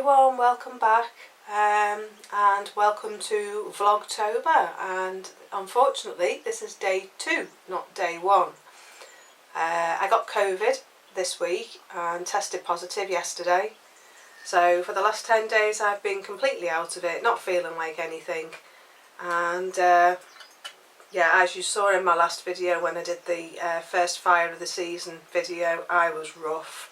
everyone, welcome back and welcome to Vlogtober, and unfortunately this is day 2, not day 1. I got COVID this week and tested positive yesterday, so for the last 10 days I've been completely out of it, not feeling like anything, and yeah, as you saw in my last video when I did the first fire of the season video, I was rough.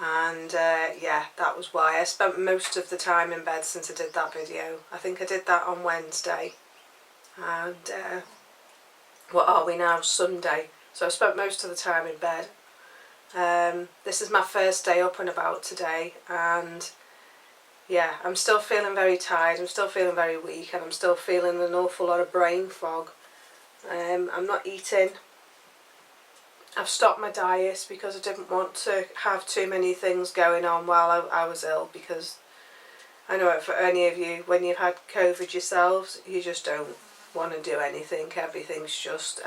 And yeah, that was why I spent most of the time in bed since I did that video. I think I did that on Wednesday, and what are we now, Sunday, so I spent most of the time in bed. This is my first day up and about today, and yeah, I'm still feeling very tired, I'm still feeling very weak, and I'm still feeling an awful lot of brain fog. I'm not eating. I've stopped my diet because I didn't want to have too many things going on while I was ill, because I know for any of you, when you've had COVID yourselves, you just don't want to do anything. Everything's just,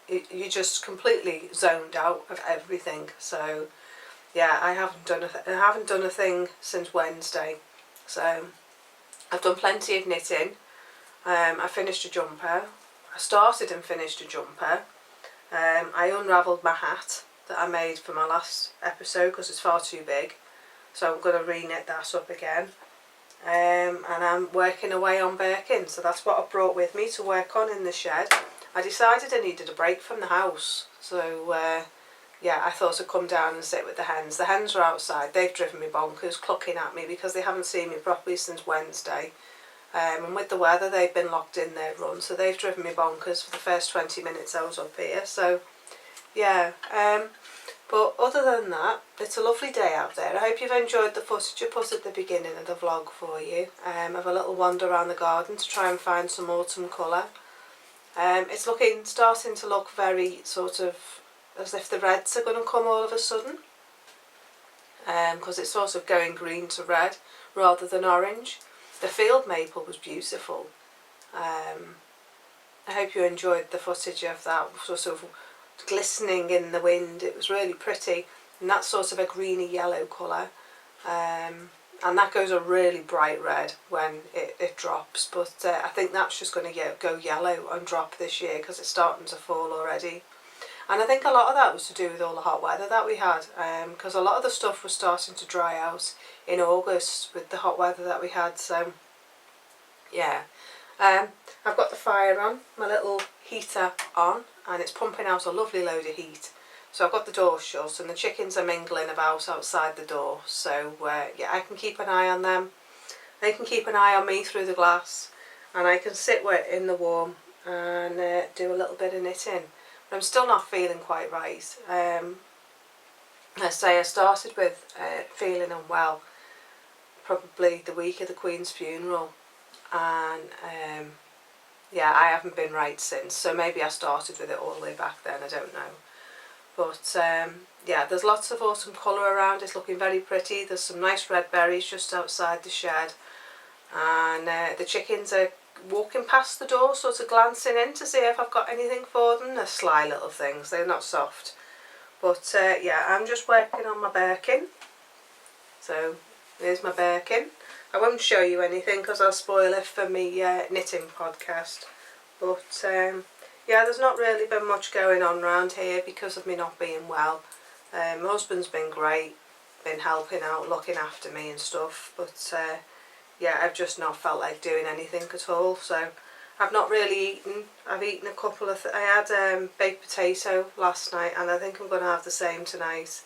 you're just completely zoned out of everything. So yeah, I haven't done a thing since Wednesday. So I've done plenty of knitting. I finished a jumper. I started and finished a jumper. I unravelled my hat that I made for my last episode because it's far too big, so I'm going to re-knit that up again. And I'm working away on Birkin, so that's what I brought with me to work on in the shed. I decided I needed a break from the house, so yeah, I thought I'd come down and sit with the hens. The hens are outside, they've driven me bonkers, clucking at me because they haven't seen me properly since Wednesday. And with the weather, they've been locked in their run, so they've driven me bonkers for the first 20 minutes I was up here. So yeah, but other than that, it's a lovely day out there. I hope you've enjoyed the footage I put at the beginning of the vlog for you. Have a little wander around the garden to try and find some autumn colour. It's starting to look very sort of as if the reds are going to come all of a sudden, because it's sort of going green to red rather than orange. The field maple was beautiful. I hope you enjoyed the footage of that sort of glistening in the wind. It was really pretty, and that's sort of a greeny yellow colour, and that goes a really bright red when it drops, but I think that's just going to go yellow and drop this year because it's starting to fall already. And I think a lot of that was to do with all the hot weather that we had, because a lot of the stuff was starting to dry out in August with the hot weather that we had. So yeah, I've got the fire on, my little heater on, and it's pumping out a lovely load of heat. So I've got the door shut and the chickens are mingling about outside the door, so yeah, I can keep an eye on them. They can keep an eye on me through the glass, and I can sit in the warm and do a little bit of knitting. I'm still not feeling quite right. I say I started with feeling unwell probably the week of the Queen's funeral, and yeah, I haven't been right since, so maybe I started with it all the way back then, I don't know. But yeah, there's lots of autumn colour around, it's looking very pretty. There's some nice red berries just outside the shed, and the chickens are walking past the door, sort of glancing in to see if I've got anything for them. They're sly little things, they're not soft. But yeah, I'm just working on my Birkin. So here's my Birkin. I won't show you anything because I'll spoil it for me knitting podcast. But yeah, there's not really been much going on around here because of me not being well. My husband's been great, been helping out, looking after me and stuff, but yeah, I've just not felt like doing anything at all. So I've not really eaten. I've eaten a couple of I had baked potato last night, and I think I'm going to have the same tonight,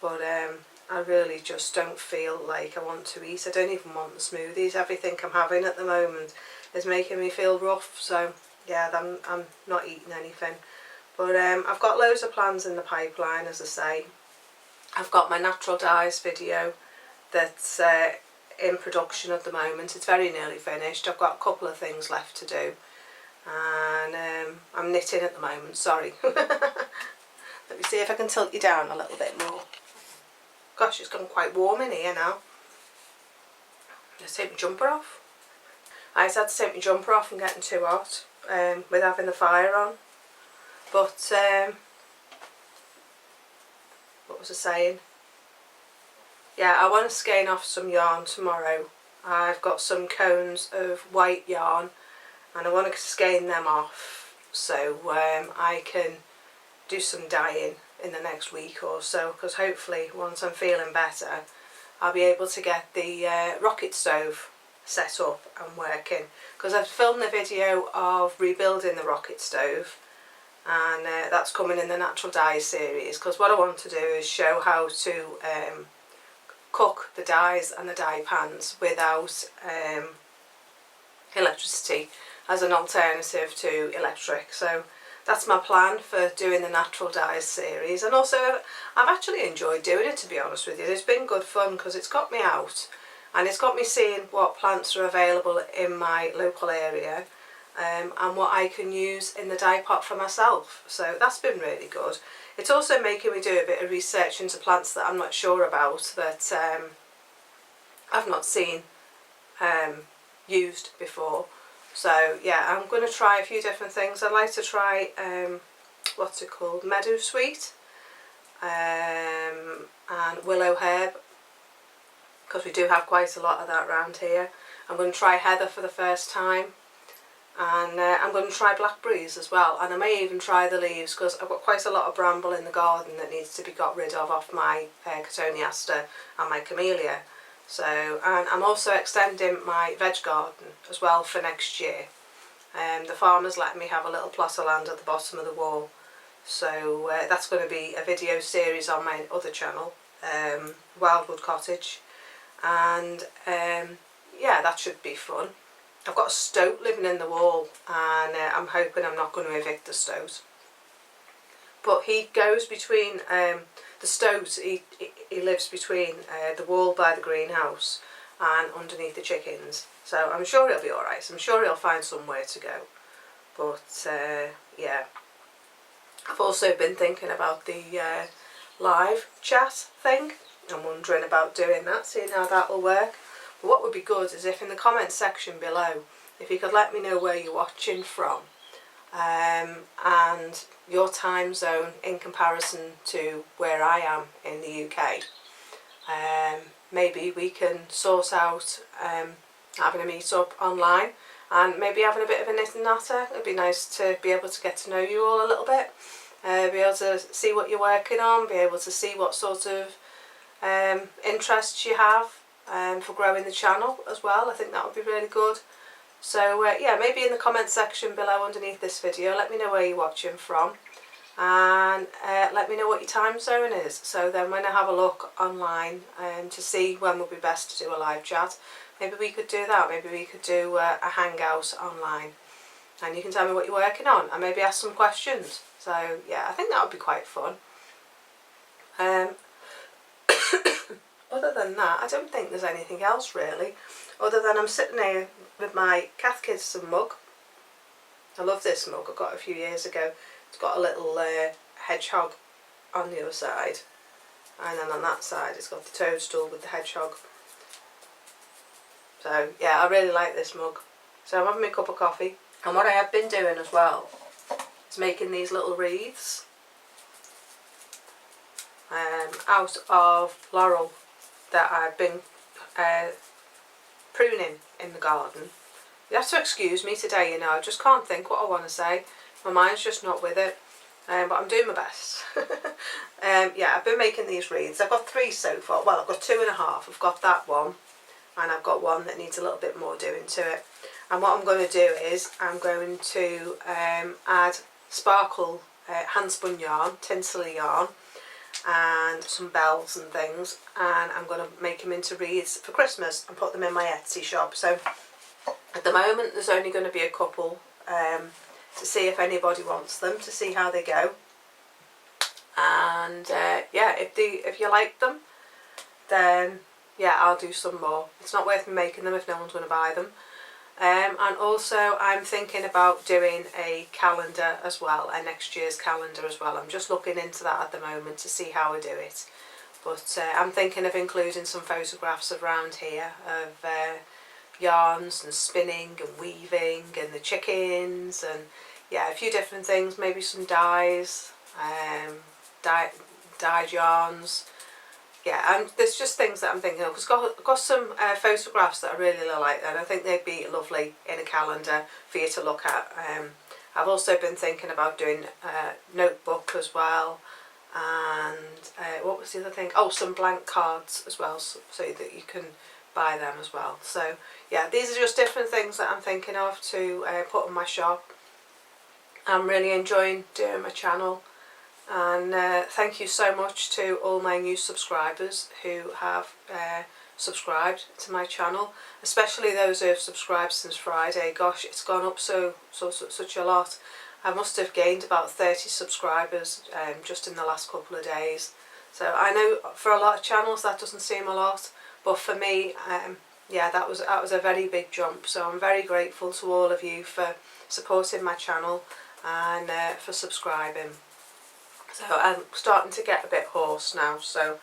but I really just don't feel like I want to eat. I don't even want the smoothies. Everything I'm having at the moment is making me feel rough, so yeah, I'm not eating anything. But I've got loads of plans in the pipeline, as I say. I've got my natural dyes video that's in production at the moment. It's very nearly finished. I've got a couple of things left to do, and I'm knitting at the moment. Sorry. Let me see if I can tilt you down a little bit more. Gosh, it's gone quite warm in here now. Let's take my jumper off. I just had to take my jumper off and getting too hot with having the fire on. But what was I saying? yeah, I want to skein off some yarn tomorrow. I've got some cones of white yarn and I want to skein them off so I can do some dyeing in the next week or so, because hopefully once I'm feeling better I'll be able to get the rocket stove set up and working, because I've filmed the video of rebuilding the rocket stove, and that's coming in the natural dye series, because what I want to do is show how to cook the dyes and the dye pans without electricity as an alternative to electric. So that's my plan for doing the natural dyes series, and also I've actually enjoyed doing it, to be honest with you. It's been good fun because it's got me out and it's got me seeing what plants are available in my local area and what I can use in the dye pot for myself. So that's been really good. It's also making me do a bit of research into plants that I'm not sure about, that I've not seen used before. So yeah, I'm going to try a few different things. I'd like to try, what's it called, meadow sweet and willow herb, because we do have quite a lot of that around here. I'm going to try heather for the first time, and I'm going to try blackberries as well, and I may even try the leaves, because I've got quite a lot of bramble in the garden that needs to be got rid of off my cotoneaster and my camellia. So, and I'm also extending my veg garden as well for next year. The farmer's letting me have a little plot of land at the bottom of the wall, so that's going to be a video series on my other channel, Wildwood Cottage, and yeah, that should be fun. I've got a stoat living in the wall, and I'm hoping I'm not going to evict the stoat. But he goes between the stoat. He lives between the wall by the greenhouse and underneath the chickens. So I'm sure he'll be all right. So I'm sure he'll find somewhere to go. But yeah, I've also been thinking about the live chat thing. I'm wondering about doing that, seeing how that will work. But what would be good is if in the comment section below, if you could let me know where you're watching from, and your time zone in comparison to where I am in the UK. Maybe we can sort out having a meet up online and maybe having a bit of a knit and natter. It'd be nice to be able to get to know you all a little bit, be able to see what you're working on, be able to see what sort of interests you have for growing the channel as well. I think that would be really good. So yeah, maybe in the comment section below underneath this video, let me know where you're watching from, and let me know what your time zone is. So then when I have a look online to see when would be best to do a live chat, maybe we could do that. Maybe we could do a hangout online, and you can tell me what you're working on and maybe ask some questions. So yeah, I think that would be quite fun. Other than that, I don't think there's anything else really, other than I'm sitting here with my Cath Kidston mug. I love this mug, I got it a few years ago. It's got a little hedgehog on the other side, and then on that side it's got the toadstool with the hedgehog. So yeah, I really like this mug. So I'm having my cup of coffee, and what I have been doing as well is making these little wreaths out of laurel that I've been pruning in the garden. You have to excuse me today, you know, I just can't think what I want to say. My mind's just not with it, but I'm doing my best. Yeah, I've been making these wreaths. I've got 3 so far. Well, I've got 2.5. I've got that one, and I've got one that needs a little bit more doing to it. And what I'm going to do is I'm going to add sparkle hand spun yarn, tinsel yarn, and some bells and things, and I'm going to make them into wreaths for Christmas and put them in my Etsy shop. So at the moment there's only going to be a couple to see if anybody wants them, to see how they go. And yeah, if you like them, then yeah, I'll do some more. It's not worth me making them if no one's going to buy them. And also I'm thinking about doing a calendar as well, a next year's calendar as well. I'm just looking into that at the moment to see how I do it. But I'm thinking of including some photographs around here of yarns and spinning and weaving and the chickens, and yeah, a few different things, maybe some dyes, dyed yarns, yeah, and there's just things that I'm thinking of. Because I've got some photographs that I really like, and I think they'd be lovely in a calendar for you to look at. I've also been thinking about doing a notebook as well, and what was the other thing? Oh, some blank cards as well, so that you can buy them as well. So yeah, these are just different things that I'm thinking of to put on my shop. I'm really enjoying doing my channel, and thank you so much to all my new subscribers who have subscribed to my channel, especially those who have subscribed since Friday. Gosh, it's gone up such a lot. I must have gained about 30 subscribers just in the last couple of days. So I know for a lot of channels that doesn't seem a lot, but for me, yeah, that was a very big jump. So I'm very grateful to all of you for supporting my channel and for subscribing. So I'm starting to get a bit hoarse now, so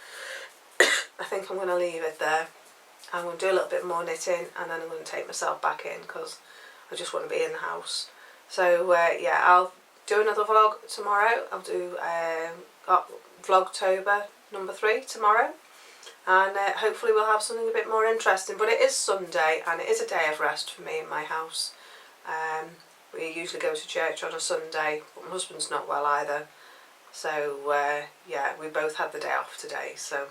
I think I'm going to leave it there. I'm going to do a little bit more knitting, and then I'm going to take myself back in because I just want to be in the house. So yeah, I'll do another vlog tomorrow. I'll do Vlogtober number 3 tomorrow, and hopefully we'll have something a bit more interesting. But it is Sunday, and it is a day of rest for me in my house. We usually go to church on a Sunday, but my husband's not well either. So yeah, we both had the day off today. So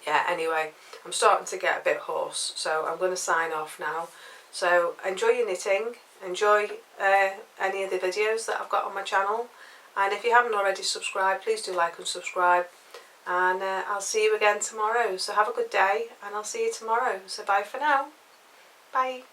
yeah, anyway, I'm starting to get a bit hoarse, so I'm going to sign off now. So enjoy your knitting, enjoy any of the videos that I've got on my channel, and if you haven't already subscribed, please do like and subscribe, and I'll see you again tomorrow. So have a good day, and I'll see you tomorrow. So bye for now. Bye.